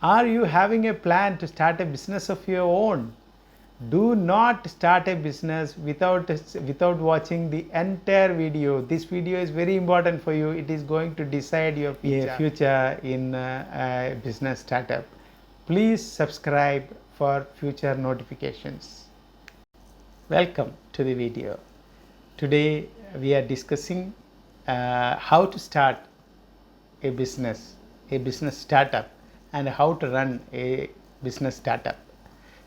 Are you having a plan to start a business of your own? Do not start a business without watching the entire video. This video is very important for you. It is going to decide your future in a business startup. Please subscribe for future notifications. Welcome to the video. Today we are discussing how to start a business startup, and how to run a business startup.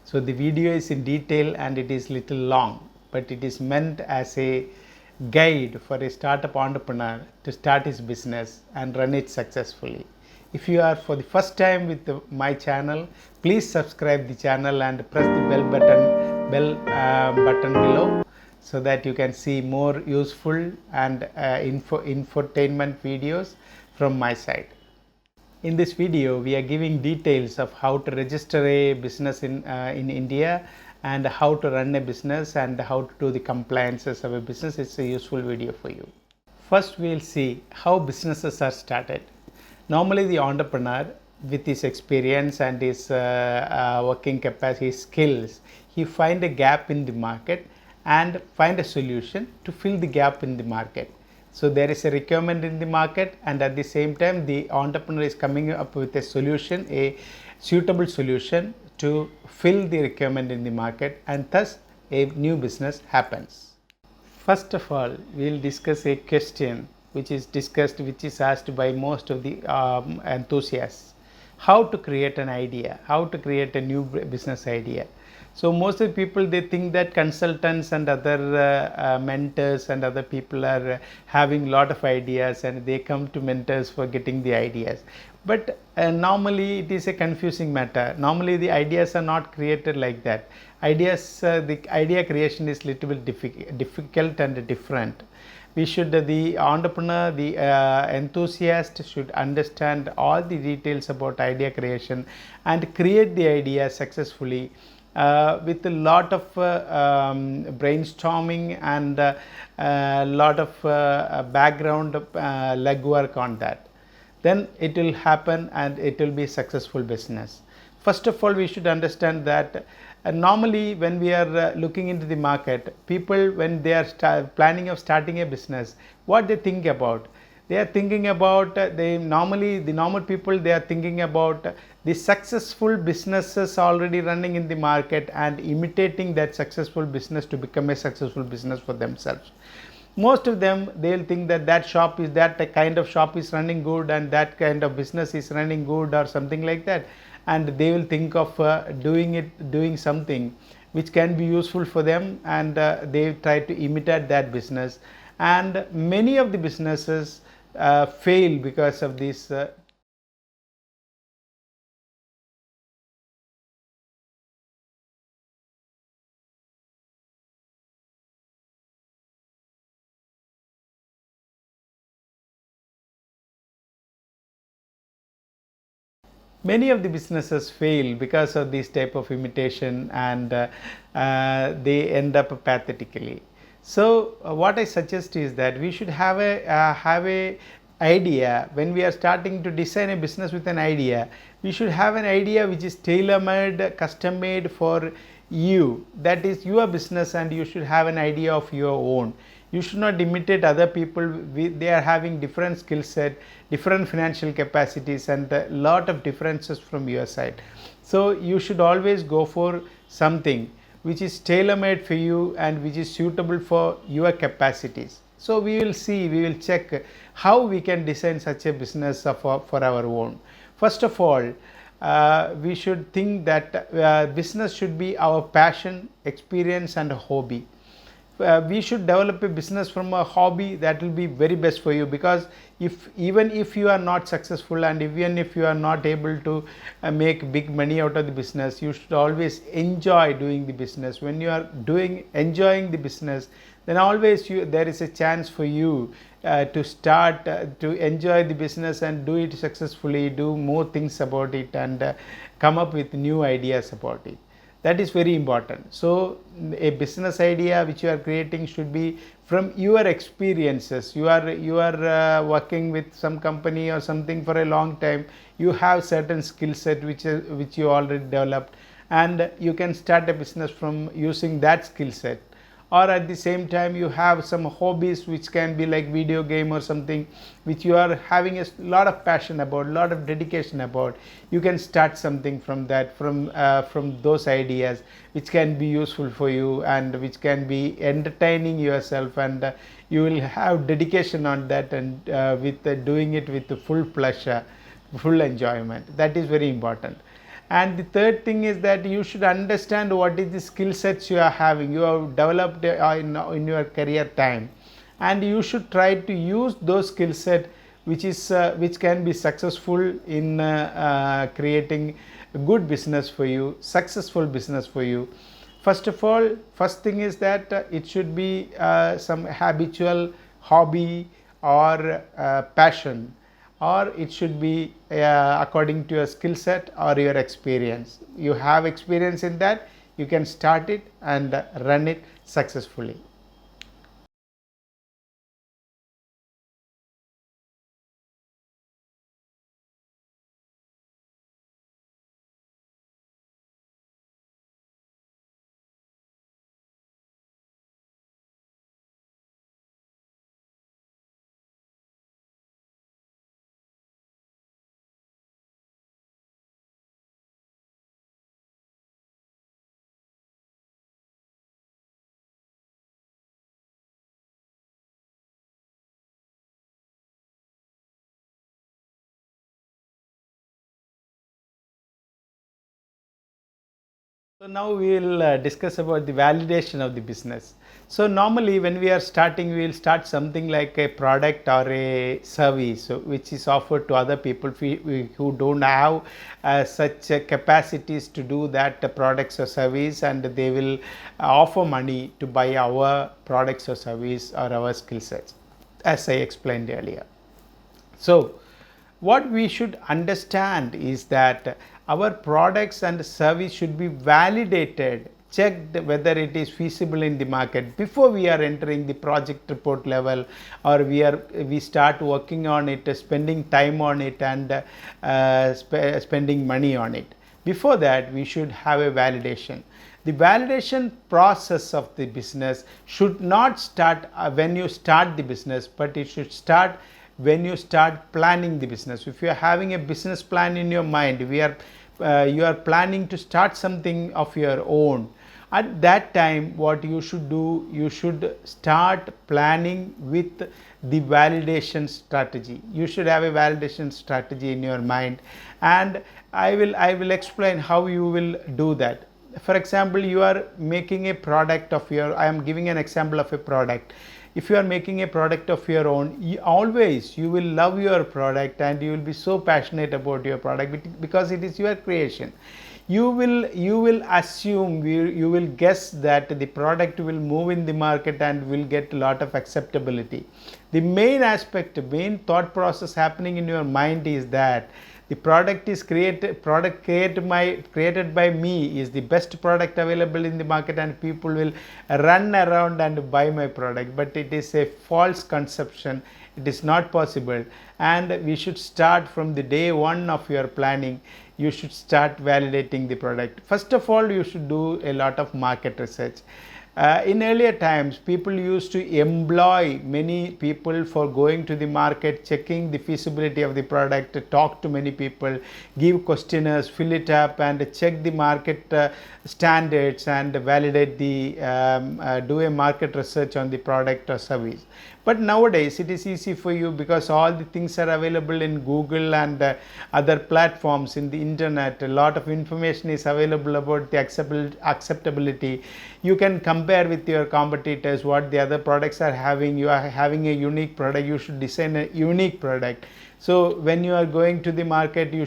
So the video is in detail and it is little long, but it is meant as a guide for a startup entrepreneur to start his business and run it successfully. If you are for the first time with my channel, please subscribe the channel and press the bell button below, so that you can see more useful and infotainment videos from my side. In this video, we are giving details of how to register a business in India, and how to run a business, and how to do the compliances of a business. It's a useful video for you. First, we will see how businesses are started. Normally, the entrepreneur, with his experience and his working capacity, his skills, he find a gap in the market and find a solution to fill the gap in the market. So there is a requirement in the market, and at the same time the entrepreneur is coming up with a solution, a suitable solution to fill the requirement in the market, and thus a new business happens. First of all, we will discuss a question which is asked by most of the enthusiasts: how to create an idea, how to create a new business idea. So most of the people, they think that consultants and other mentors and other people are having lot of ideas, and they come to mentors for getting the ideas. But normally it is a confusing matter. Normally the ideas are not created like that. The idea creation is little bit difficult and different. The entrepreneur, the enthusiast should understand all the details about idea creation and create the idea successfully, with a lot of brainstorming and a lot of background legwork on that. Then it will happen and it will be a successful business. First of all, we should understand that normally when we are looking into the market, people, when they are planning of starting a business, what they think about? They are thinking about, the normal people, they are thinking about the successful businesses already running in the market and imitating that successful business to become a successful business for themselves. Most of them, they will think that that kind of shop is running good, and that kind of business is running good, or something like that, and they will think of doing something which can be useful for them, and they try to imitate that business. And many of the businesses fail because of this. Many of the businesses fail because of this type of imitation, and they end up pathetically. So what I suggest is that we should have a idea. When we are starting to design a business with an idea, we should have an idea which is tailor-made, custom-made for you. That is your business, and you should have an idea of your own. You should not imitate other people. They are having different skill set, different financial capacities, and a lot of differences from your side. So you should always go for something which is tailor-made for you and which is suitable for your capacities. So we will check how we can design such a business for our own. First of all, we should think that business should be our passion, experience, and hobby. We should develop a business from a hobby. That will be very best for you, because even if you are not successful, and even if you are not able to make big money out of the business, you should always enjoy doing the business. When you are enjoying the business, then always there is a chance for you to start to enjoy the business and do it successfully, do more things about it, and come up with new ideas about it. That is very important. So a business idea which you are creating should be from your experiences. You are working with some company or something for a long time. You have certain skill set which you already developed, and you can start a business from using that skill set. Or at the same time you have some hobbies which can be like video game or something which you are having a lot of passion about, lot of dedication about. You can start something from that, from those ideas which can be useful for you and which can be entertaining yourself, and you will have dedication on that, and with doing it with full pleasure, full enjoyment. That is very important. And the third thing is that you should understand what is the skill sets you are having, you have developed in your career time, and you should try to use those skill set which can be successful in creating a good business for you, successful business for you. First of all, first thing is that it should be some habitual hobby or passion, or it should be according to your skill set or your experience. You have experience in that, you can start it and run it successfully. So now we will discuss about the validation of the business. So normally when we are starting, we will start something like a product or a service which is offered to other people who don't have such capacities to do that products or service, and they will offer money to buy our products or service or our skill sets, as I explained earlier. So what we should understand is that our products and service should be validated, checked whether it is feasible in the market before we are entering the project report level, or we start working on it, spending time on it, and spending money on it. Before that, we should have a validation. The validation process of the business should not start when you start the business, but it should start when you start planning the business. If you are having a business plan in your mind, you are planning to start something of your own, at that time what you should do, you should start planning with the validation strategy. You should have a validation strategy in your mind, and I will explain how you will do that. For example, you are making a product of your, I am giving an example of a product. If you are making a product of your own, you will love your product and you will be so passionate about your product because it is your creation. You will assume, you will guess that the product will move in the market and will get a lot of acceptability. The main aspect, main thought process happening in your mind is that the product is created by me is the best product available in the market, and people will run around and buy my product. But it is a false conception. It is not possible, and we should start from the day one of your planning. You should start validating the product. First of all, you should do a lot of market research. In earlier times, people used to employ many people for going to the market, checking the feasibility of the product, talk to many people, give questionnaires, fill it up, and check the market standards, and validate do a market research on the product or service. But nowadays it is easy for you because all the things are available in Google and other platforms in the internet. A lot of information is available about the acceptability. You can compare with your competitors what the other products are having. You are having a unique product, you should design a unique product. So when you are going to the market, you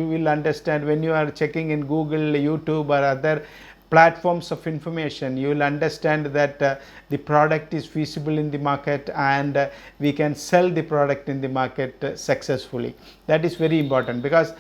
will understand. When you are checking in Google, YouTube, or other platforms of information, you will understand that the product is feasible in the market, and we can sell the product in the market successfully. That is very important, because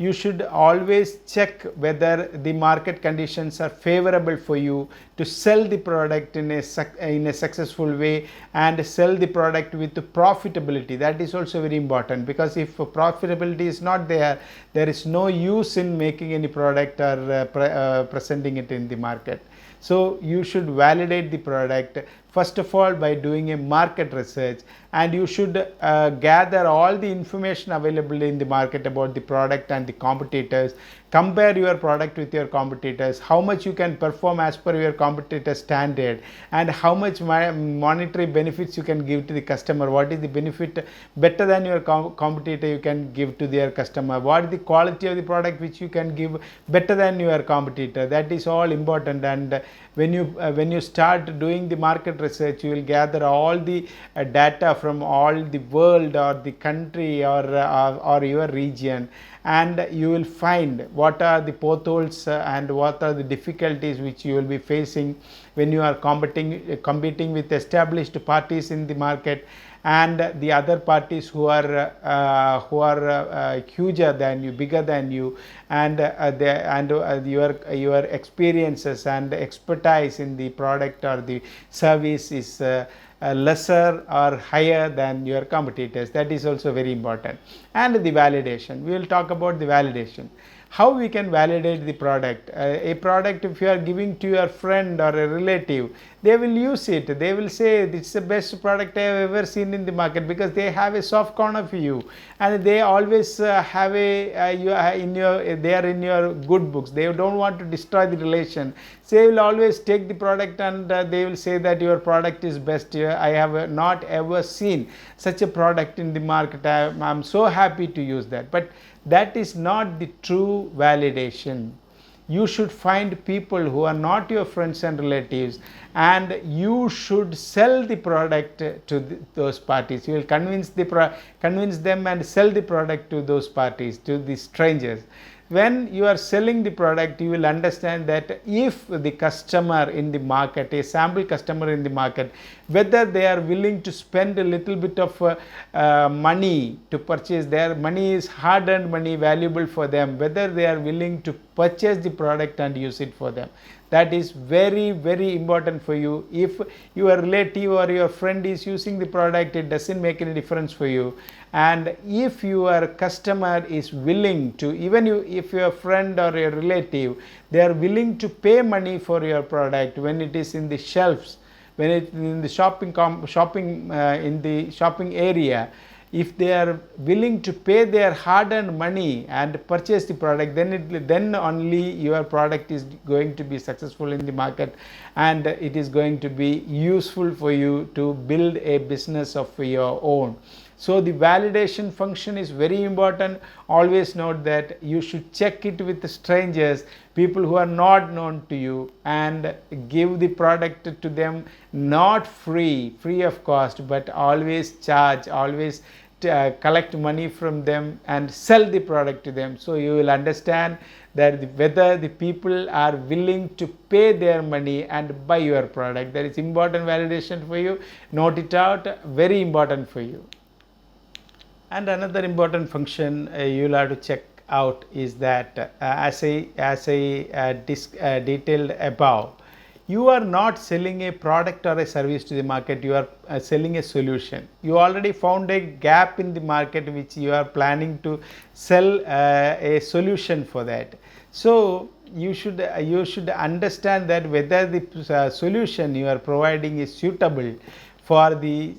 you should always check whether the market conditions are favorable for you to sell the product in a successful way and sell the product with profitability. That is also very important, because if profitability is not there, there is no use in making any product or presenting it in the market. So you should validate the product first of all by doing a market research, and you should gather all the information available in the market about the product and the competitors. Compare your product with your competitors, how much you can perform as per your competitor standard, and how much monetary benefits you can give to the customer. What is the benefit better than your competitor you can give to their customer? What is the quality of the product which you can give better than your competitor? That is all important. And when you start doing the market research, you will gather all the data from all the world or the country or your region, and you will find what are the potholes and what are the difficulties which you will be facing when you are competing with established parties in the market and the other parties who are huger than you, bigger than you, and your experiences and expertise in the product or the service is lesser or higher than your competitors. That is also very important. And the validation, we will talk about the validation. How we can validate the product? A product, if you are giving to your friend or a relative, they will use it. They will say this is the best product I have ever seen in the market, because they have a soft corner for you, and they always have they are in your good books. They don't want to destroy the relation. So they will always take the product and they will say that your product is best. I have not ever seen such a product in the market. I am so happy to use that. But that is not the true validation. You should find people who are not your friends and relatives, and you should sell the product to those parties. You will convince them and sell the product to those parties, to the strangers. When you are selling the product, you will understand that if the customer in the market, a sample customer in the market, whether they are willing to spend a little bit of money to purchase, their money is hard-earned money, valuable for them, whether they are willing to purchase the product and use it for them. That is very, very important for you. If your relative or your friend is using the product, it doesn't make any difference for you. And if your customer is willing to, if your friend or your relative, they are willing to pay money for your product when it is in the shelves, when it in the shopping in the shopping area, if they are willing to pay their hard-earned money and purchase the product, then only your product is going to be successful in the market, and it is going to be useful for you to build a business of your own. So the validation function is very important. Always note that you should check it with strangers, people who are not known to you, and give the product to them, not free of cost, but always charge, always collect money from them and sell the product to them. So you will understand that whether the people are willing to pay their money and buy your product. That is important validation for you. Note it out, very important for you. And another important function you will have to check out is that as I detailed above, you are not selling a product or a service to the market, you are selling a solution. You already found a gap in the market which you are planning to sell a solution for that. So you should understand that whether the solution you are providing is suitable for the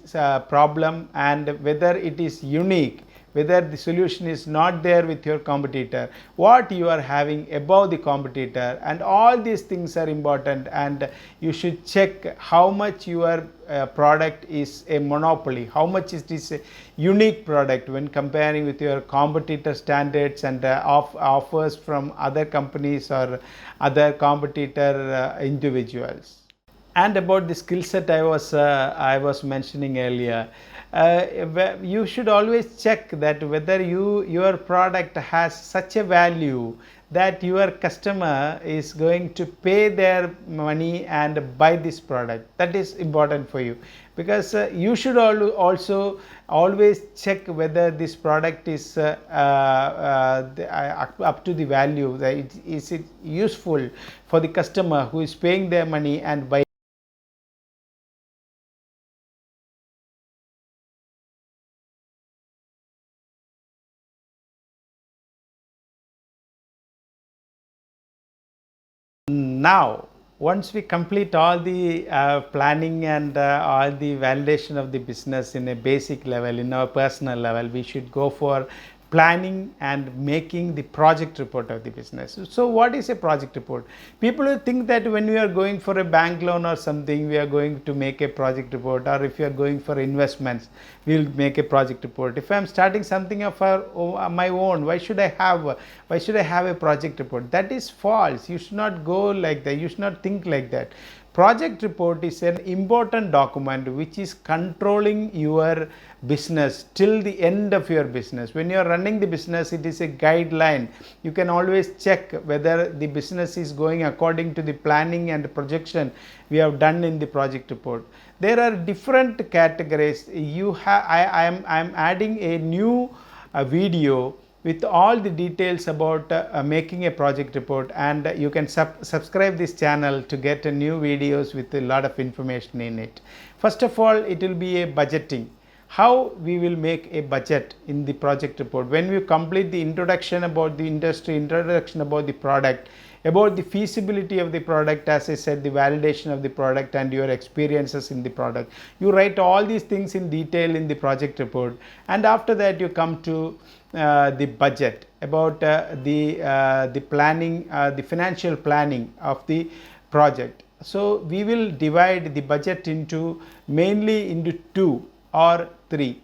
problem, and whether it is unique, whether the solution is not there with your competitor, what you are having above the competitor, and all these things are important. And you should check how much your product is a monopoly, how much is this a unique product when comparing with your competitor standards and offers from other companies or other competitor individuals. And about the skill set I was mentioning earlier, you should always check that whether your product has such a value that your customer is going to pay their money and buy this product. That is important for you, because you should also always check whether this product is up to the value, that is it useful for the customer who is paying their money and buying. Now, once we complete all the planning and all the validation of the business in a basic level, in our personal level, we should go for planning and making the project report of the business. So what is a project report? People will think that when we are going for a bank loan or something, we are going to make a project report, or if you are going for investments, we will make a project report. If I am starting something of my own, why should I have a project report? That is false. You should not go like that. You should not think like that. Project report is an important document which is controlling your business till the end of your business. When you are running the business, it is a guideline. You can always check whether the business is going according to the planning and projection we have done in the project report. There are different categories. I am adding a new video with all the details about making a project report, and you can subscribe this channel to get new videos with a lot of information in it. First of all, it will be a budgeting. How we will make a budget in the project report. When we complete the introduction about the industry, introduction about the product, about the feasibility of the product, as I said, the validation of the product and your experiences in the product. You write all these things in detail in the project report, and after that you come to the budget, about the planning, the financial planning of the project. So we will divide the budget mainly into 2 or 3.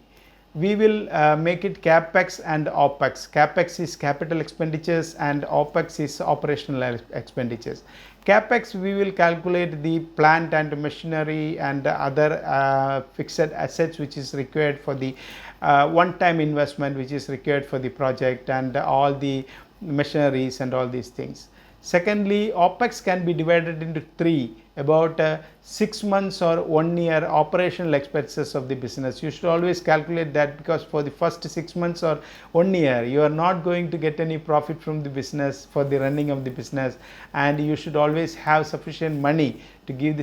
We will make it capex and opex. Capex is capital expenditures and opex is operational expenditures. Capex, we will calculate the plant and machinery and other fixed assets which is required for the one-time investment which is required for the project, and all the machineries and all these things. Secondly, opex can be divided into 3, about 6 months or 1 year operational expenses of the business. You should always calculate that, because for the first 6 months or 1 year, you are not going to get any profit from the business for the running of the business, and you should always have sufficient money to give the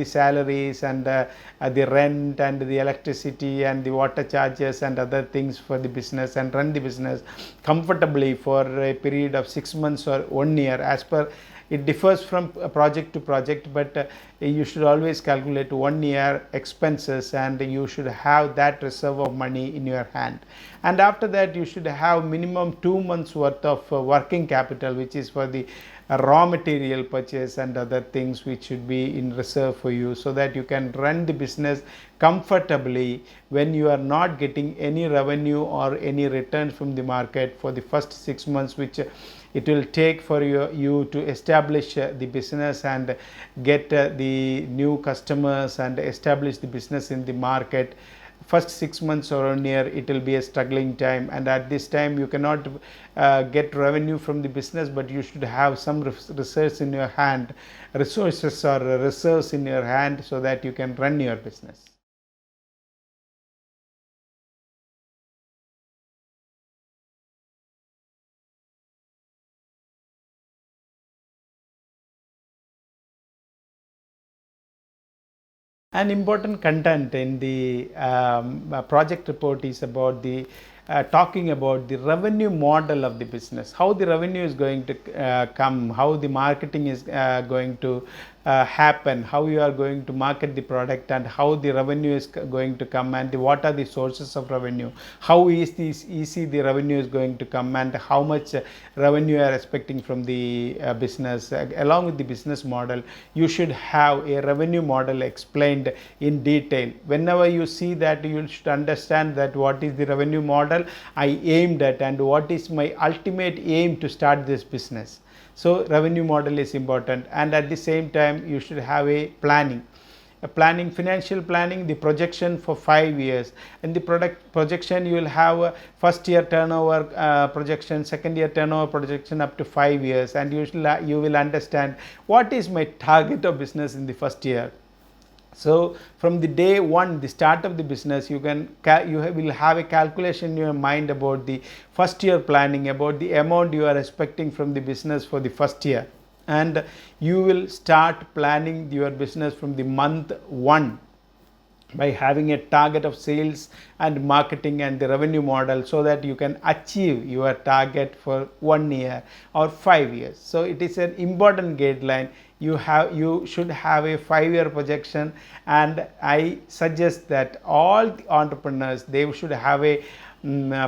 salaries and the rent and the electricity and the water charges and other things for the business, and run the business comfortably for a period of 6 months or 1 year. As per, it differs from project to project, but you should always calculate 1 year expenses, and you should have that reserve of money in your hand. And after that, you should have minimum 2 months worth of working capital, which is for the raw material purchase and other things which should be in reserve for you, so that you can run the business comfortably when you are not getting any revenue or any return from the market for the first 6 months, which it will take for you to establish the business and get the new customers and establish the business in the market. First 6 months or 1 year, it will be a struggling time, and at this time you cannot get revenue from the business, but you should have some resources in your hand, resources or reserves in your hand, so that you can run your business. An important content in the project report is about the talking about the revenue model of the business, how the revenue is going to come, how the marketing is going to happen, how you are going to market the product, and how the revenue is going to come, and what are the sources of revenue, how easy the revenue is going to come, and how much revenue you are expecting from the business. Along with the business model, you should have a revenue model explained in detail. Whenever you see that, you should understand that what is the revenue model I aimed at, and what is my ultimate aim to start this business. So revenue model is important, and at the same time you should have a planning. planning, financial planning, the projection for 5 years. In the product projection, you will have a first year turnover projection, second year turnover projection up to 5 years, and you will understand what is my target of business in the first year. So from the day one, the start of the business, you will have a calculation in your mind about the first year planning, about the amount you are expecting from the business for the first year, and you will start planning your business from the month 1 by having a target of sales and marketing and the revenue model, so that you can achieve your target for 1 year or 5 years. So it is an important guideline. You should have a 5-year projection, and I suggest that all the entrepreneurs, they should have a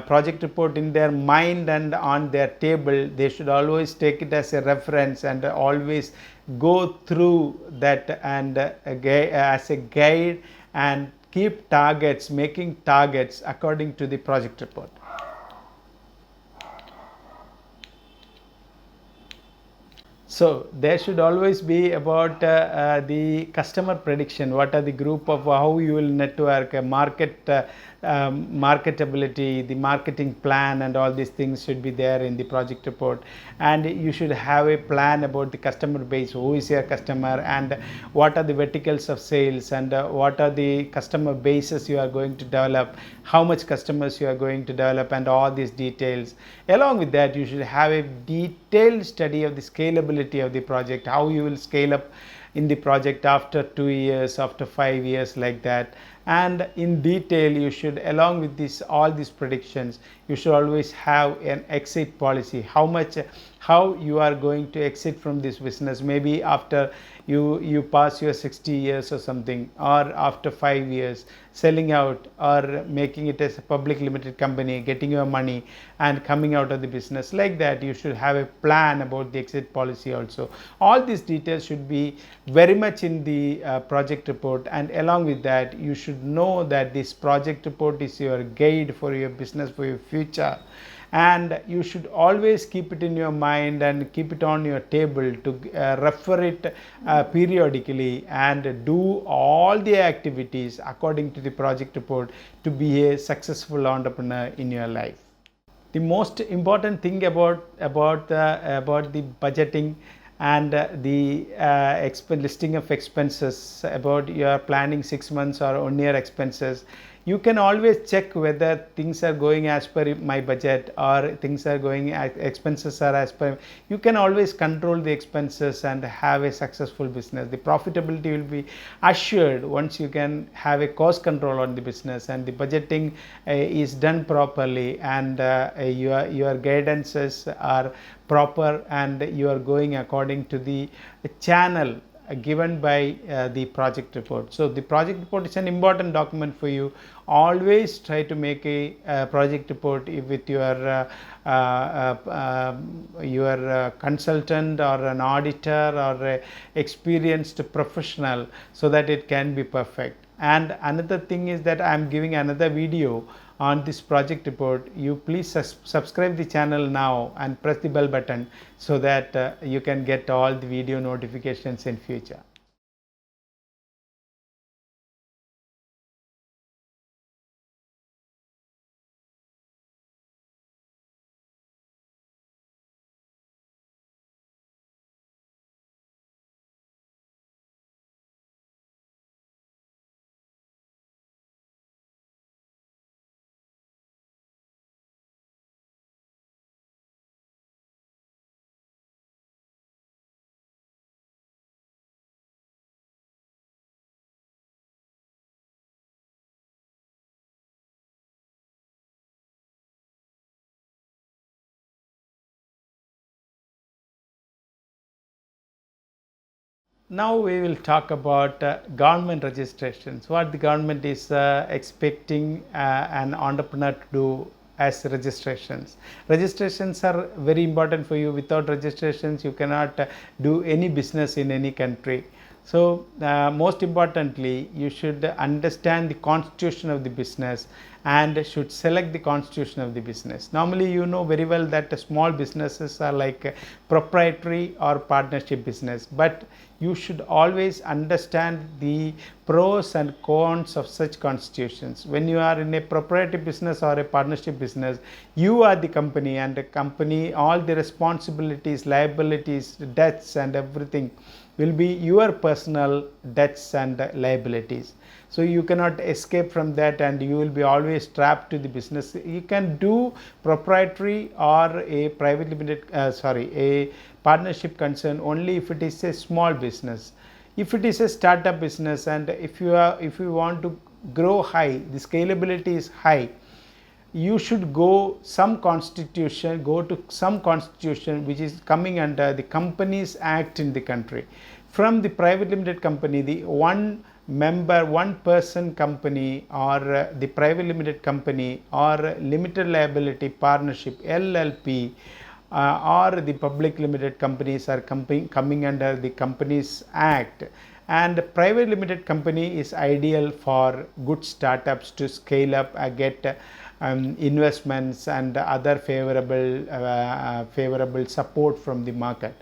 project report in their mind and on their table. They should always take it as a reference and always go through that and as a guide, and keep targets, making targets according to the project report. So there should always be about the customer prediction. What are the group of how you will network, marketability, the marketing plan, and all these things should be there in the project report. And you should have a plan about the customer base, who is your customer, and what are the verticals of sales, and what are the customer bases you are going to develop, how much customers you are going to develop, and all these details. Along with that, you should have a detailed study of the scalability of the project, how you will scale up in the project after 2 years, after 5 years, like that. And in detail, you should, along with this, all these predictions, you should always have an exit policy, how you are going to exit from this business, maybe after you pass your 60 years or something, or after 5 years, selling out or making it as a public limited company, getting your money and coming out of the business, like that. You should have a plan about the exit policy also. All these details should be very much in the project report, and along with that, you should know that this project report is your guide for your business, for your future. And you should always keep it in your mind and keep it on your table to refer it periodically, and do all the activities according to the project report to be a successful entrepreneur in your life. The most important thing about the budgeting and the listing of expenses, about your planning 6 months or 1 year expenses, you can always check whether things are going as per my budget, or things are going, expenses are as per. You can always control the expenses and have a successful business. The profitability will be assured once you can have a cost control on the business, and the budgeting is done properly, and your guidances are proper, and you are going according to the channel given by the project report. So the project report is an important document for you. Always try to make a project report with your consultant or an auditor or a experienced professional, so that it can be perfect. And another thing is that I am giving another video on this project report. You please subscribe the channel now and press the bell button, so that you can get all the video notifications in future. Now we will talk about government registrations. What the government is expecting an entrepreneur to do as registrations. Registrations are very important for you. Without registrations, you cannot do any business in any country. So most importantly, you should understand the constitution of the business and should select the constitution of the business. Normally, you know very well that small businesses are like proprietary or partnership business, but you should always understand the pros and cons of such constitutions. When you are in a proprietary business or a partnership business, you are the company, and the company, all the responsibilities, liabilities, debts and everything will be your personal debts and liabilities. So you cannot escape from that, and you will be always trapped to the business. You can do proprietary or a private limited a partnership concern only if it is a small business. If it is a startup business, and if you want to grow high, the scalability is high, you should go to some constitution which is coming under the Companies Act in the country. From the private limited company, the one person company, or the private limited company, or limited liability partnership LLP, or the public limited companies are coming under the Companies Act. And private limited company is ideal for good startups to scale up, get investments and other favorable support from the market.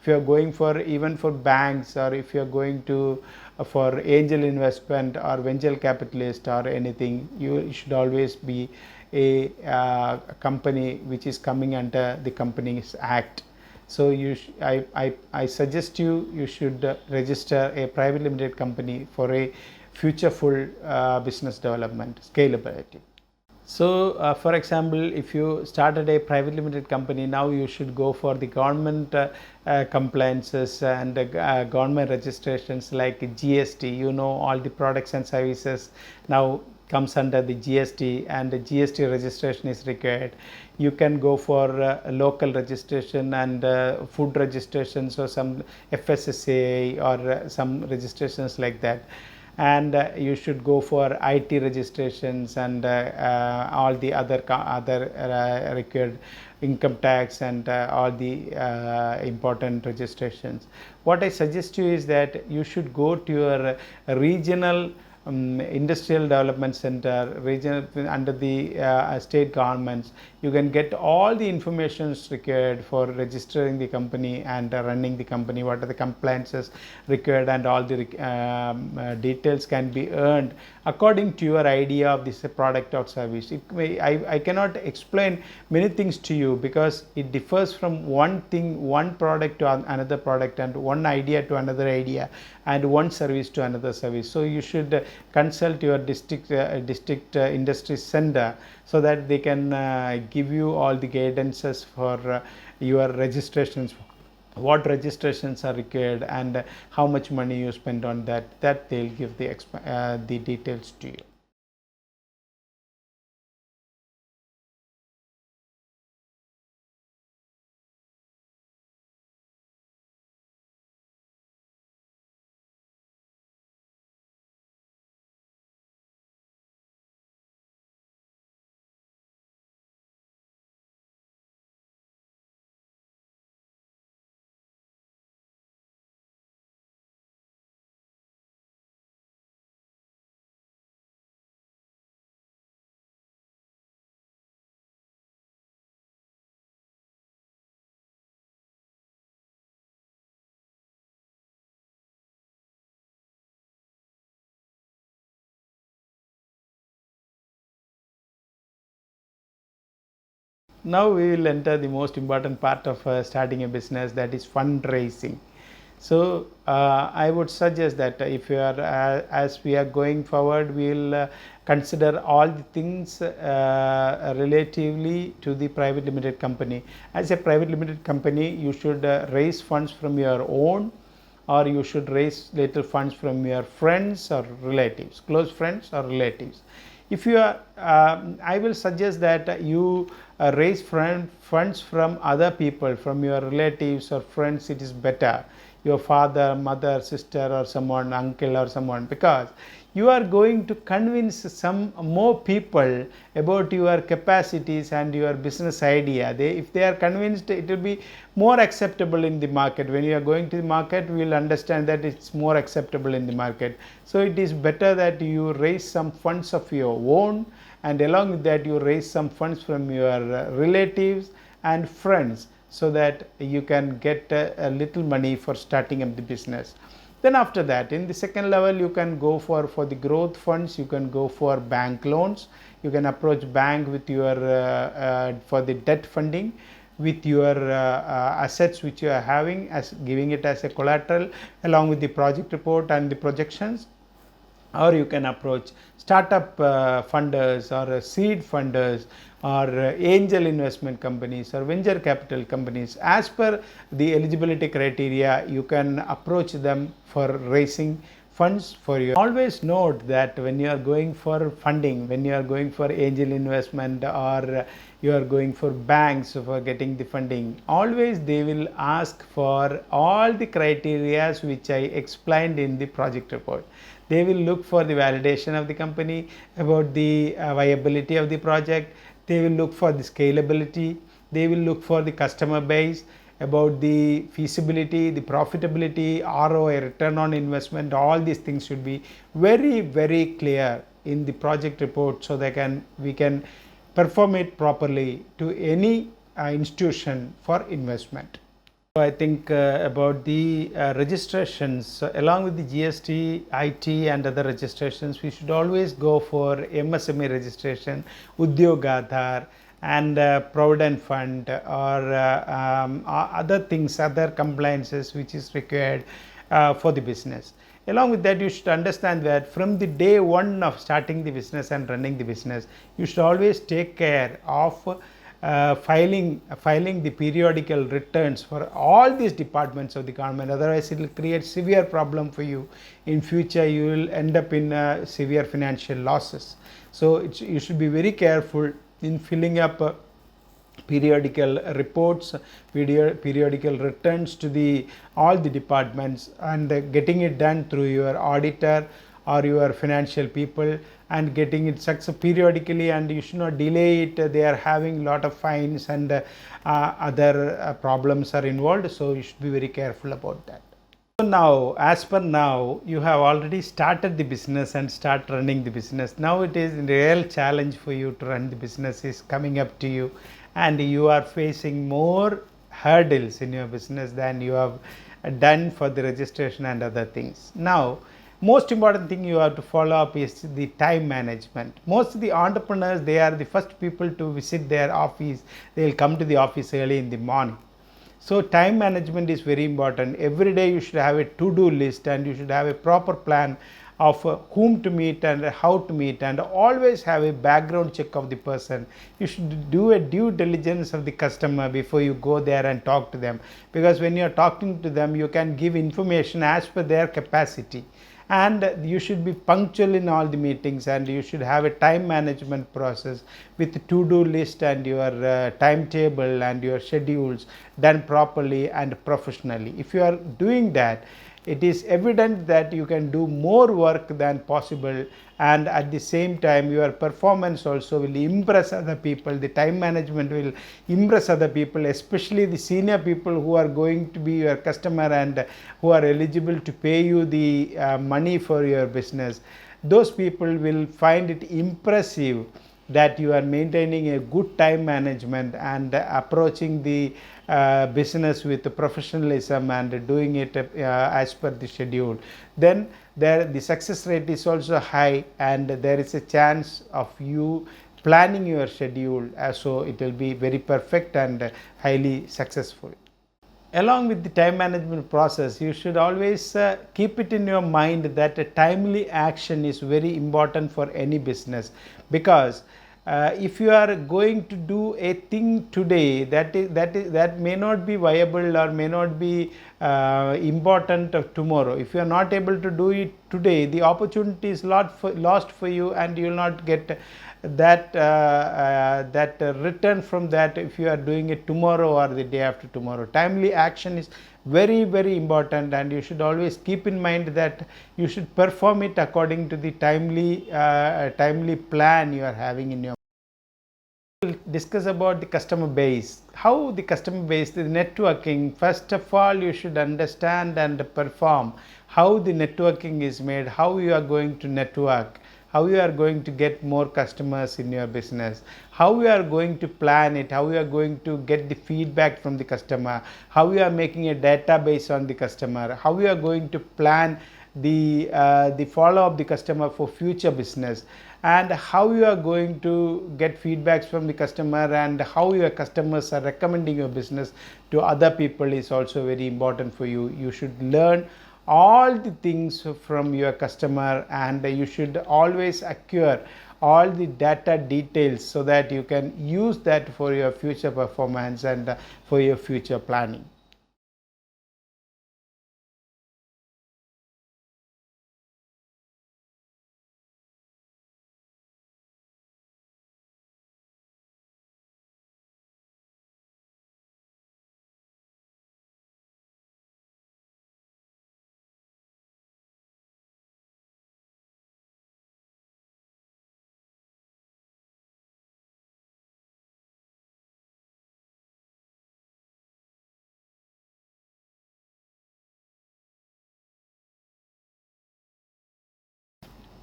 If you are going for even for banks, or if you are going to for angel investment or venture capitalist or anything, you should always be a company which is coming under the Companies Act. So I suggest you should register a private limited company for a futureful business development scalability. So for example, if you started a private limited company, now you should go for the government compliances and government registrations like GST. You know, all the products and services now comes under the GST, and the GST registration is required. You can go for local registration and food registrations, or some FSSAI, or some registrations like that. And you should go for IT registrations and all the other required income tax and all the important registrations. What I suggest you is that you should go to your regional industrial development center, regional under the state governments. You can get all the information required for registering the company and running the company. What are the compliances required, and all the details can be earned according to your idea of this product or service. I cannot explain many things to you because it differs from one thing, one product to another product, and one idea to another idea, and one service to another service. So you should consult your district industry center, so that they can give you all the guidances for your registrations, what registrations are required, and how much money you spend on that. They'll give the details to you. Now we will enter the most important part of starting a business, that is fundraising. So I would suggest that if you are as we are going forward, we will consider all the things relatively to the private limited company. As a private limited company, you should raise funds from your own, or you should raise little funds from your friends or relatives, close friends or relatives. If you are I will suggest that you raise funds from other people, from your relatives or friends. It is better. your father, mother, sister, or someone, uncle, or someone, because you are going to convince some more people about your capacities and your business idea. If they are convinced, it will be more acceptable in the market. When you are going to the market, we will understand that it's more acceptable in the market. So it is better that you raise some funds of your own, and along with that you raise some funds from your relatives and friends, so that you can get a little money for starting up the business. Then after that, in the second level, you can go for the growth funds. You can go for bank loans. You can approach bank with your for the debt funding, with your assets which you are having, as giving it as a collateral along with the project report and the projections. Or you can approach startup funders, or seed funders, or angel investment companies, or venture capital companies. As per the eligibility criteria, you can approach them for raising funds for you. Always note that when you are going for funding, when you are going for angel investment, or you are going for banks for getting the funding, always they will ask for all the criteria which I explained in the project report. They will look for the validation of the company, about the viability of the project. They will look for the scalability. They will look for the customer base, about the feasibility, the profitability, ROI, return on investment. All these things should be very, very clear in the project report, so that we can perform it properly to any institution for investment. I think about the registrations, along with the GST, IT, and other registrations, we should always go for MSME registration, Udyog Aadhar, and Provident Fund, or other things, other compliances which is required for the business. Along with that, you should understand that from the day one of starting the business and running the business, you should always take care of filing the periodical returns for all these departments of the government. Otherwise, it will create severe problem for you. In future, you will end up in severe financial losses. So you should be very careful in filling up periodical reports, periodical returns to all the departments, and getting it done through your auditor or your financial people, and getting it success periodically, and you should not delay it. They are having lot of fines, and other problems are involved, so you should be very careful about that. So now, as per now, you have already started the business and start running the business. Now it is a real challenge for you to run the business is coming up to you, and you are facing more hurdles in your business than you have done for the registration and other things. Now, most important thing you have to follow up is the time management. Most of the entrepreneurs, they are the first people to visit their office. They will come to the office early in the morning. So time management is very important. Every day you should have a to-do list, and you should have a proper plan of whom to meet and how to meet, and always have a background check of the person. You should do a due diligence of the customer before you go there and talk to them, because when you are talking to them, you can give information as per their capacity. And you should be punctual in all the meetings, and you should have a time management process with to-do list and your timetable and your schedules done properly and professionally. If you are doing that, it is evident that you can do more work than possible, and at the same time your performance also will impress other people. The time management will impress other people, especially the senior people who are going to be your customer and who are eligible to pay you the money for your business. Those people will find it impressive that you are maintaining a good time management and approaching the business with professionalism and doing it as per the schedule. Then the success rate is also high, and there is a chance of you planning your schedule, so it will be very perfect and highly successful. Along with the time management process, you should always keep it in your mind that a timely action is very important for any business, because if you are going to do a thing today that may not be viable or may not be important of tomorrow. If you are not able to do it today, the opportunity is lost for you, and you will not get that return from that if you are doing it tomorrow or the day after tomorrow. Timely action is very, very important, and you should always keep in mind that you should perform it according to the timely plan you are having in your. We'll discuss about the customer base. How the customer base, the networking. First of all, you should understand and perform how the networking is made, how you are going to network, how you are going to get more customers in your business, how you are going to plan it, how you are going to get the feedback from the customer, how you are making a database on the customer, how you are going to plan the follow up the customer for future business, and how you are going to get feedbacks from the customer, and how your customers are recommending your business to other people is also very important for you. You should learn all the things from your customer, and you should always acquire all the data details so that you can use that for your future performance and for your future planning.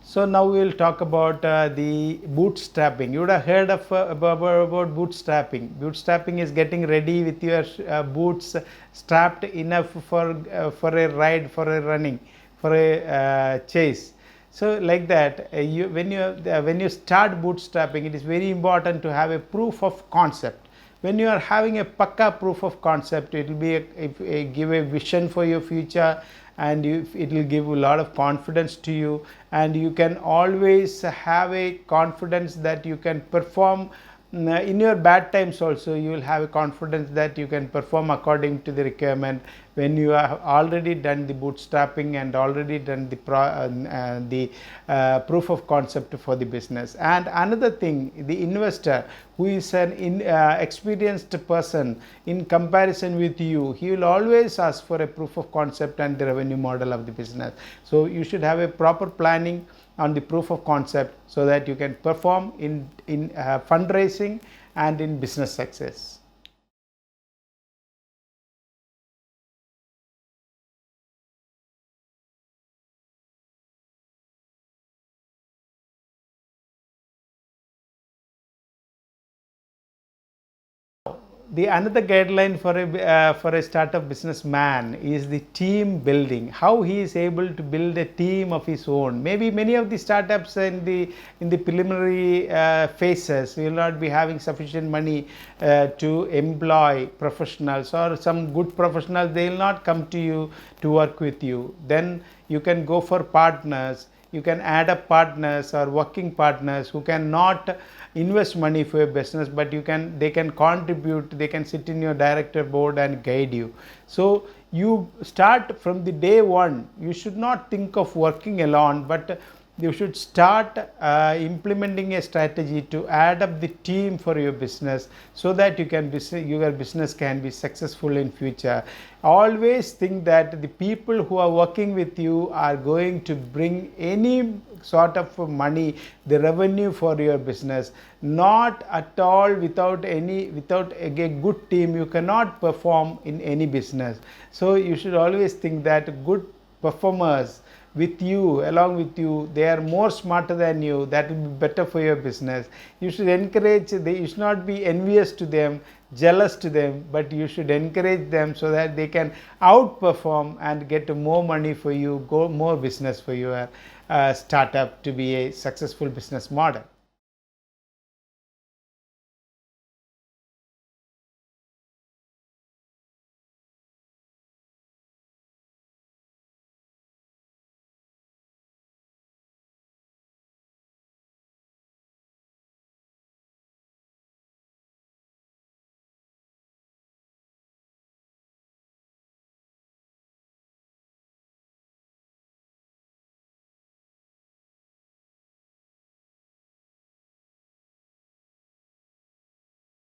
So now we will talk about the bootstrapping. You would have heard of about bootstrapping. Bootstrapping is getting ready with your boots strapped enough for a ride, for a running, for a chase. So like that, when you start bootstrapping, it is very important to have a proof of concept. When you are having a pakka proof of concept, it will be give a vision for your future, and it will give a lot of confidence to you, and you can always have a confidence that you can perform in your bad times. Also you will have a confidence that you can perform according to the requirement when you have already done the bootstrapping and already done the proof of concept for the business. And another thing, the investor who is an experienced person in comparison with you, he will always ask for a proof of concept and the revenue model of the business. So you should have a proper planning on the proof of concept so that you can perform in fundraising and in business success. The another guideline for a startup businessman is the team building. How he is able to build a team of his own. Maybe many of the startups in the preliminary phases will not be having sufficient money to employ professionals, or some good professionals, they will not come to you to work with you. Then you can go for partners. You can add up partners or working partners who cannot invest money for your business, but they can contribute, they can sit in your director board and guide you. So you start from the day one. You should not think of working alone, but you should start implementing a strategy to add up the team for your business so that your business can be successful in future. Always think that the people who are working with you are going to bring any sort of money, the revenue for your business. Not at all. Without a good team, you cannot perform in any business. So you should always think that good performers along with you, they are more smarter than you. That will be better for your business. You should encourage. You should not be envious to them, jealous to them, but you should encourage them so that they can outperform and get more money for you, more business for your startup to be a successful business model.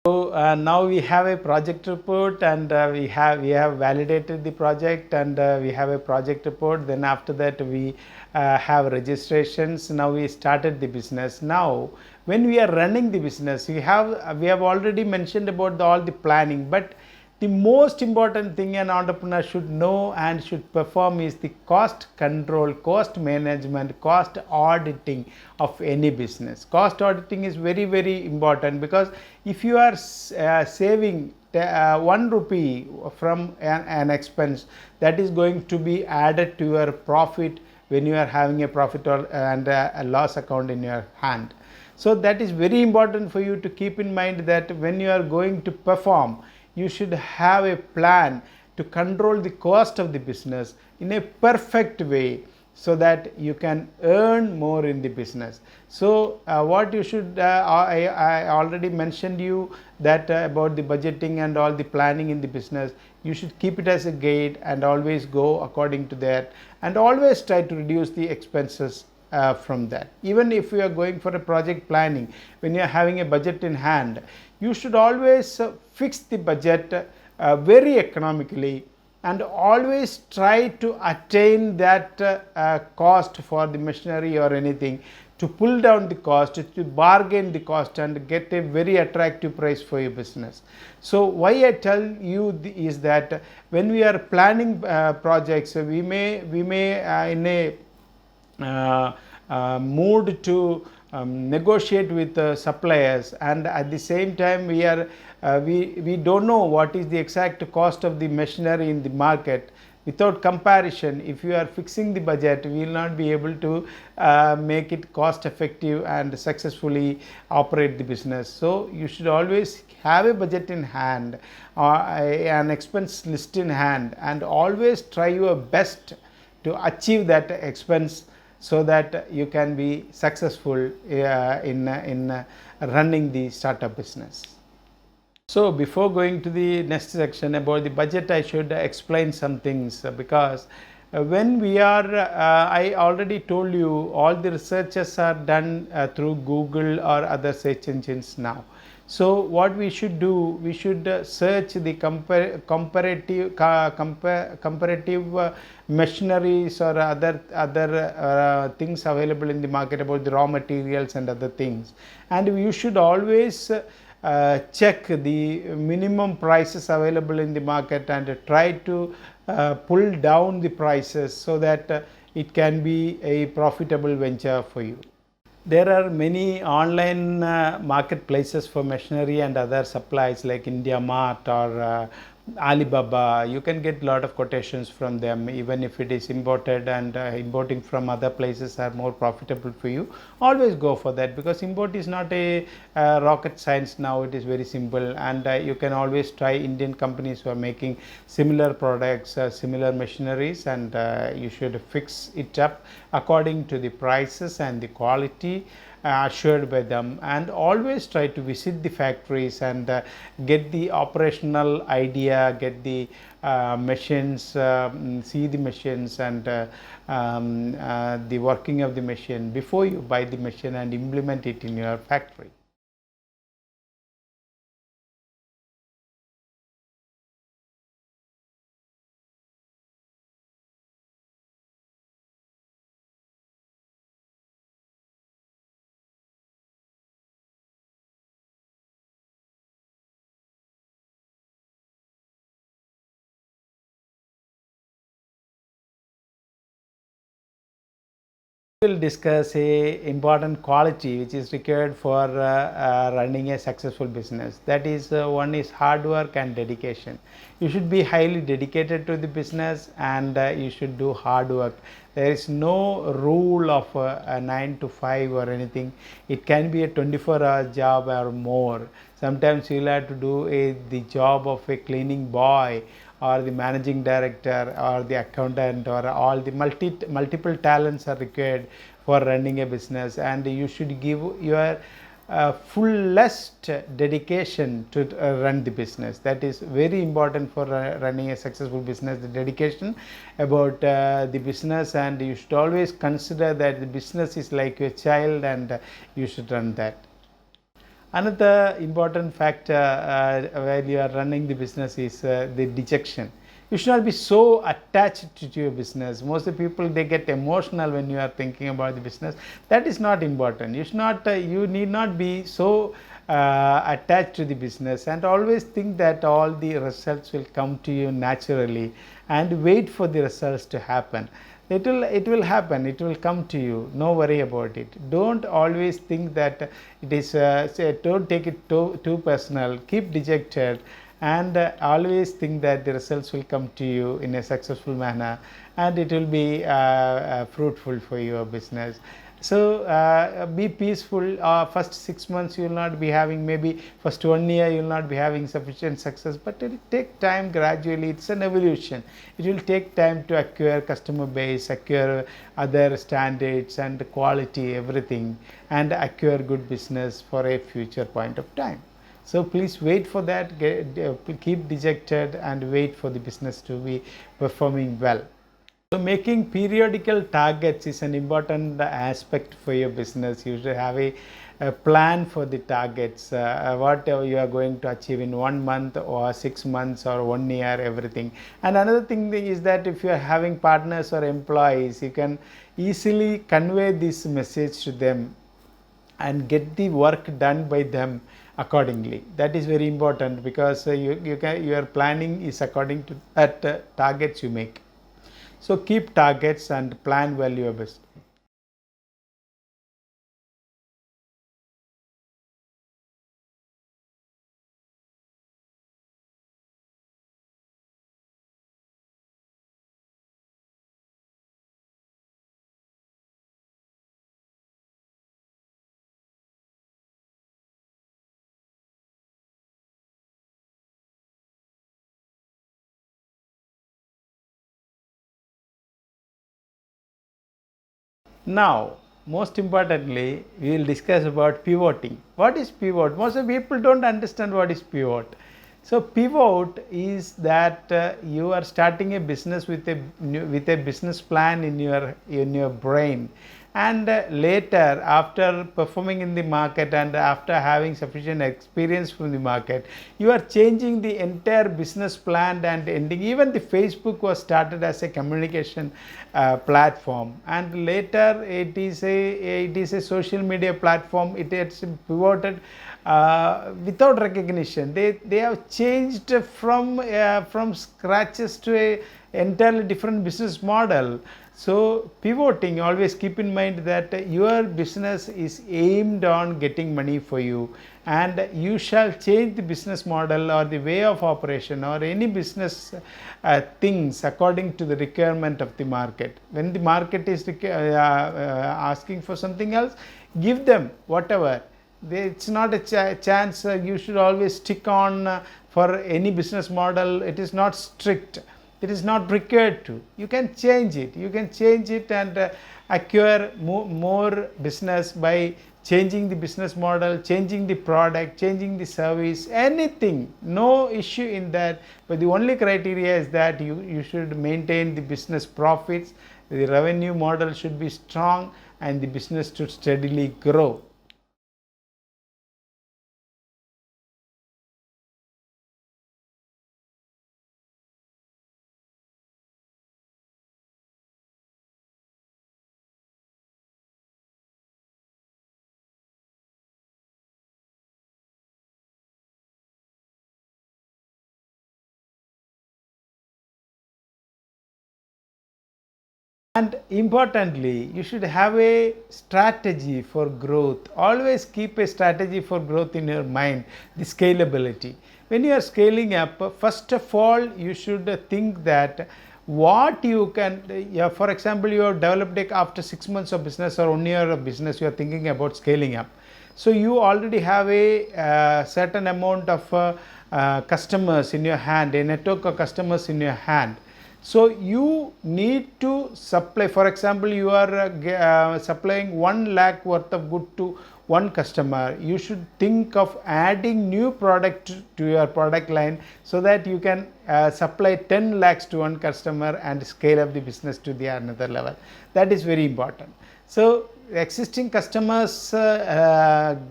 So now we have a project report, and we have validated the project, and we have a project report. Then after that we have registrations. Now we started the business. Now when we are running the business, we have already mentioned about all the planning, but the most important thing an entrepreneur should know and should perform is the cost control, cost management, cost auditing of any business. Cost auditing is very, very important, because if you are saving 1 rupee from an expense, that is going to be added to your profit when you are having a profit and a loss account in your hand. So that is very important for you to keep in mind, that when you are going to perform, you should have a plan to control the cost of the business in a perfect way, so that you can earn more in the business. So what you should, I already mentioned you that about the budgeting and all the planning in the business. You should keep it as a guide and always go according to that, and always try to reduce the expenses from that. Even if you are going for a project planning, when you are having a budget in hand, you should always fix the budget very economically, and always try to attain that cost for the machinery or anything, to pull down the cost, to bargain the cost, and get a very attractive price for your business. So why I tell you is that when we are planning projects, we may in a mood to negotiate with suppliers, and at the same time we don't know what is the exact cost of the machinery in the market. Without comparison, if you are fixing the budget, we will not be able to make it cost effective and successfully operate the business. So you should always have a budget in hand, an expense list in hand, and always try your best to achieve that expense, so that you can be successful in running the startup business. So before going to the next section about the budget, I should explain some things, because when we are, I already told you, all the researches are done through Google or other search engines now. So what we should do, we should search the comparative machineries or other things available in the market about the raw materials and other things, and you should always check the minimum prices available in the market, and try to pull down the prices, so that it can be a profitable venture for you. There are many online marketplaces for machinery and other supplies, like IndiaMart or Alibaba. You can get a lot of quotations from them, even if it is imported, and importing from other places are more profitable for you. Always go for that, because import is not a rocket science now. It is very simple, and you can always try Indian companies who are making similar products, similar machineries, and you should fix it up according to the prices and the quality assured by them, and always try to visit the factories and get the operational idea, get the machines, see the machines, and the working of the machine before you buy the machine and implement it in your factory. We will discuss a important quality which is required for running a successful business. That is, one is hard work and dedication. You should be highly dedicated to the business, and you should do hard work. There is no rule of a 9 to 5 or anything. It can be a 24-hour job or more. Sometimes you will have to do the job of a cleaning boy, or the managing director, or the accountant, or all the multiple talents are required for running a business, and you should give your fullest dedication to run the business. That is very important for running a successful business, the dedication about the business, and you should always consider that the business is like your child, and you should run that. Another important factor while you are running the business is the dejection. You should not be so attached to your business. Most of the people, they get emotional when you are thinking about the business. That is not important. You should not. You need not be so attached to the business, and always think that all the results will come to you naturally, and wait for the results to happen. It will happen, it will come to you, no worry about it. Don't always think that it is don't take it too personal. Keep dejected, and always think that the results will come to you in a successful manner, and it will be fruitful for your business. So be peaceful. First 6 months you will not be having, maybe first 1 year you will not be having sufficient success, but it will take time. Gradually, it's an evolution. It will take time to acquire customer base, acquire other standards and quality, everything, and acquire good business for a future point of time. So please wait for that. Keep dejected and wait for the business to be performing well. So making periodical targets is an important aspect for your business. You should have a plan for the targets, what you are going to achieve in 1 month or 6 months or 1 year, everything. And another thing is that if you are having partners or employees, you can easily convey this message to them and get the work done by them accordingly. That is very important, because your planning is according to that targets you make. So keep targets and plan well your business. Now, most importantly, we will discuss about pivoting. What is pivot? Most of people don't understand what is pivot. So pivot is that you are starting a business with a business plan in your brain, and later, after performing in the market and after having sufficient experience from the market, you are changing the entire business plan and ending. Even the Facebook was started as a communication platform, and later it is a social media platform. It has pivoted without recognition. They have changed from scratches to a entirely different business model. So pivoting, always keep in mind that your business is aimed on getting money for you, and you shall change the business model or the way of operation or any business things according to the requirement of the market. When the market is asking for something else, give them whatever. It's not a chance. You should always stick on for any business model. It is not strict. It is not required to. You can change it. You can change it and acquire more business by changing the business model, changing the product, changing the service, anything. No issue in that. But the only criteria is that you should maintain the business profits. The revenue model should be strong, and the business should steadily grow. And importantly, you should have a strategy for growth. Always keep a strategy for growth in your mind, the scalability. When you are scaling up, first of all, you should think that what you can, for example, you have developed it after 6 months of business or 1 year of business, you are thinking about scaling up. So you already have a certain amount of customers in your hand, a network of customers in your hand. So you need to supply. For example, you are supplying 1 lakh worth of good to one customer. You should think of adding new product to your product line, so that you can supply 10 lakhs to one customer and scale up the business to the another level. That is very important. So existing customers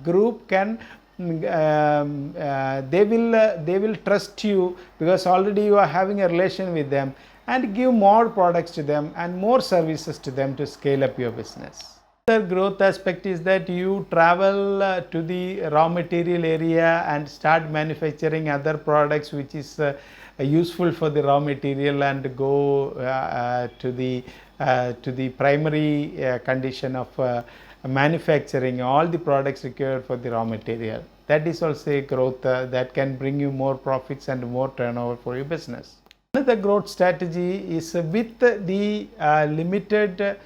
group can they will trust you because already you are having a relation with them, and give more products to them and more services to them to scale up your business. Another growth aspect is that you travel to the raw material area and start manufacturing other products which is useful for the raw material, and go to the primary condition of manufacturing all the products required for the raw material. That is also a growth that can bring you more profits and more turnover for your business. Another growth strategy is with the limited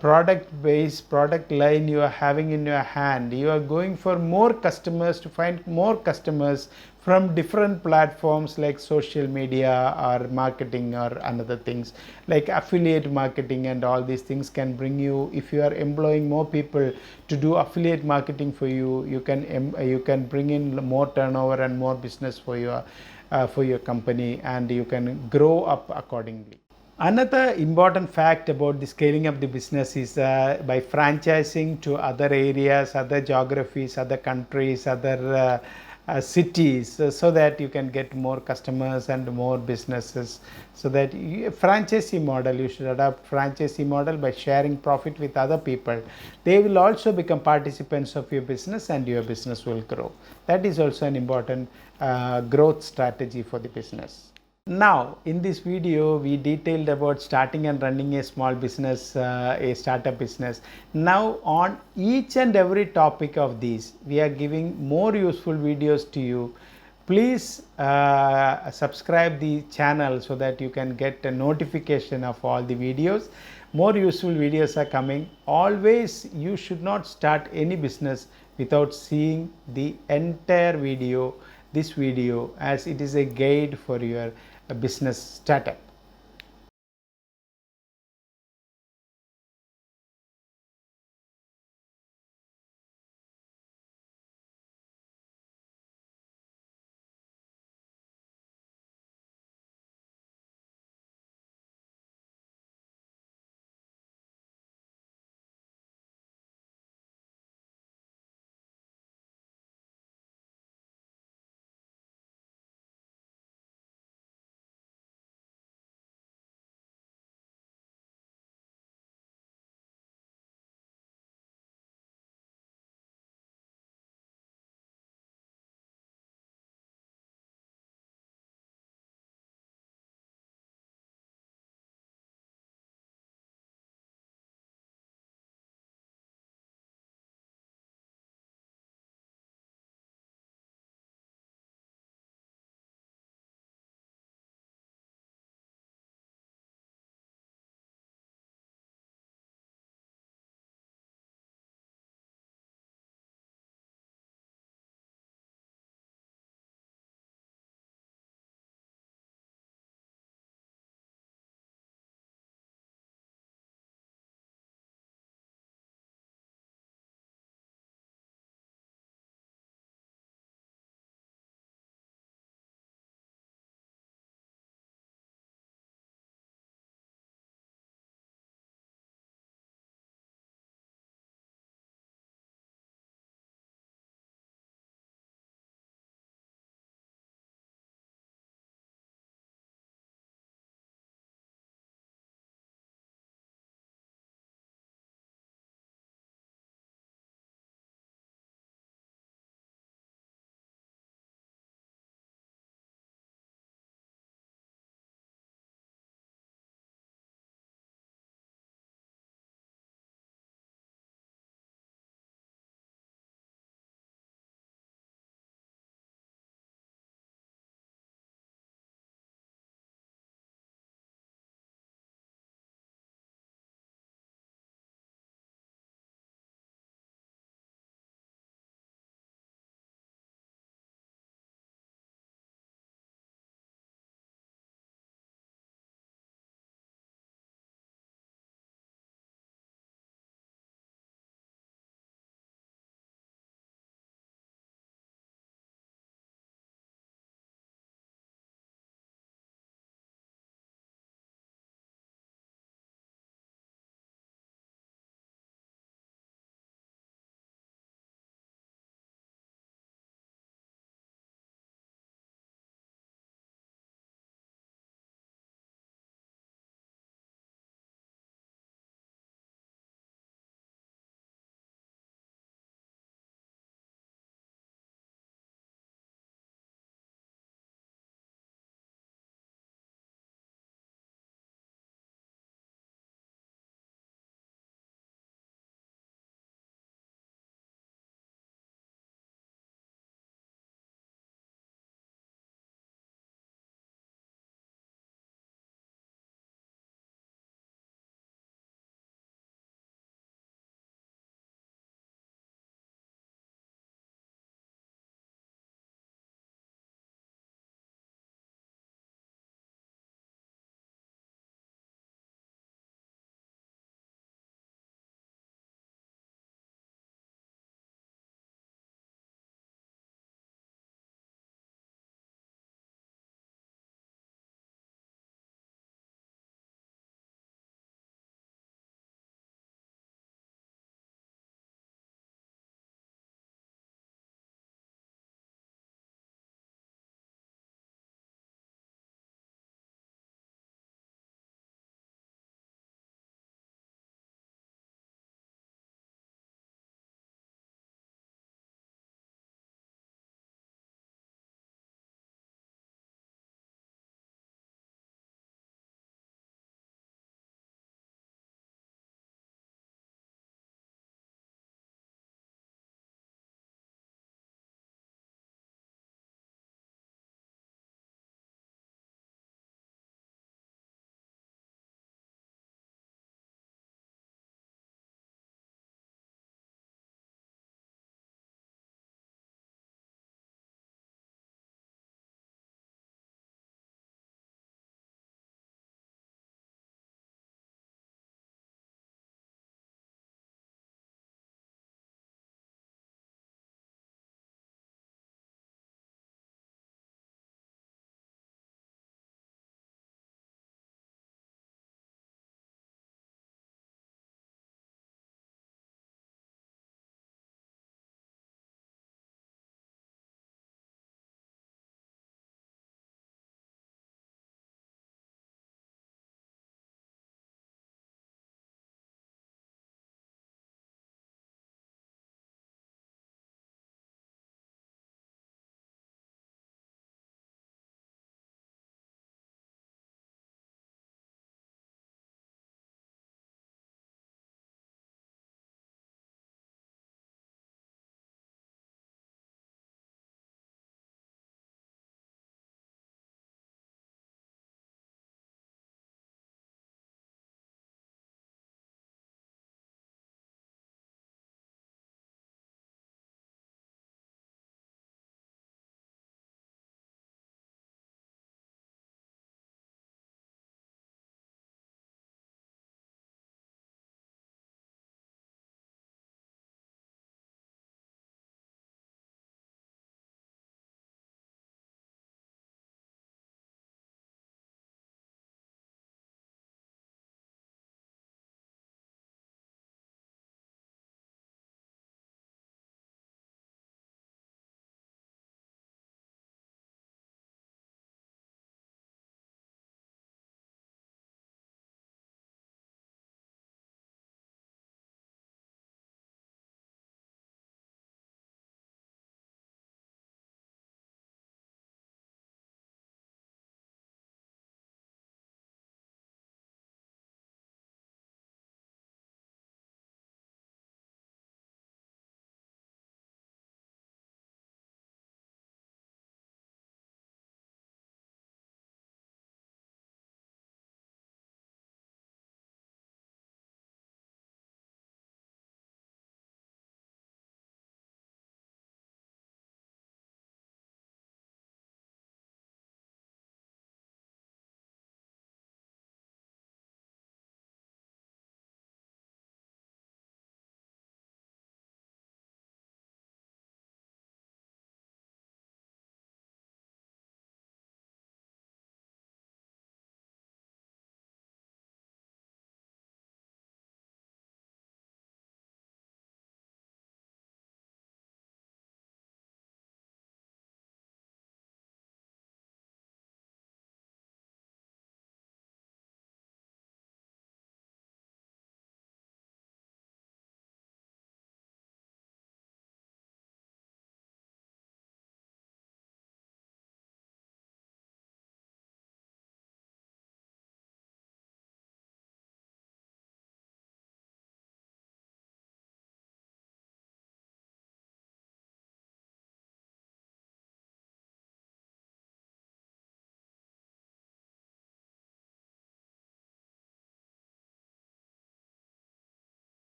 product line you are having in your hand. You are going for more customers, to find more customers from different platforms like social media or marketing or another things like affiliate marketing, and all these things can bring you, if you are employing more people to do affiliate marketing for you, you can bring in more turnover and more business for your company, and you can grow up accordingly. Another important fact about the scaling up the business is by franchising to other areas, other geographies, other countries, other cities, so that you can get more customers and more businesses. So that franchisee model, you should adopt franchisee model by sharing profit with other people. They will also become participants of your business and your business will grow. That is also an important growth strategy for the business. Now, in this video, we detailed about starting and running a small business, a startup business. Now, on each and every topic of these, we are giving more useful videos to you. Please subscribe the channel so that you can get a notification of all the videos. More useful videos are coming. Always, you should not start any business without seeing the entire video, this video, as it is a guide for your business startup.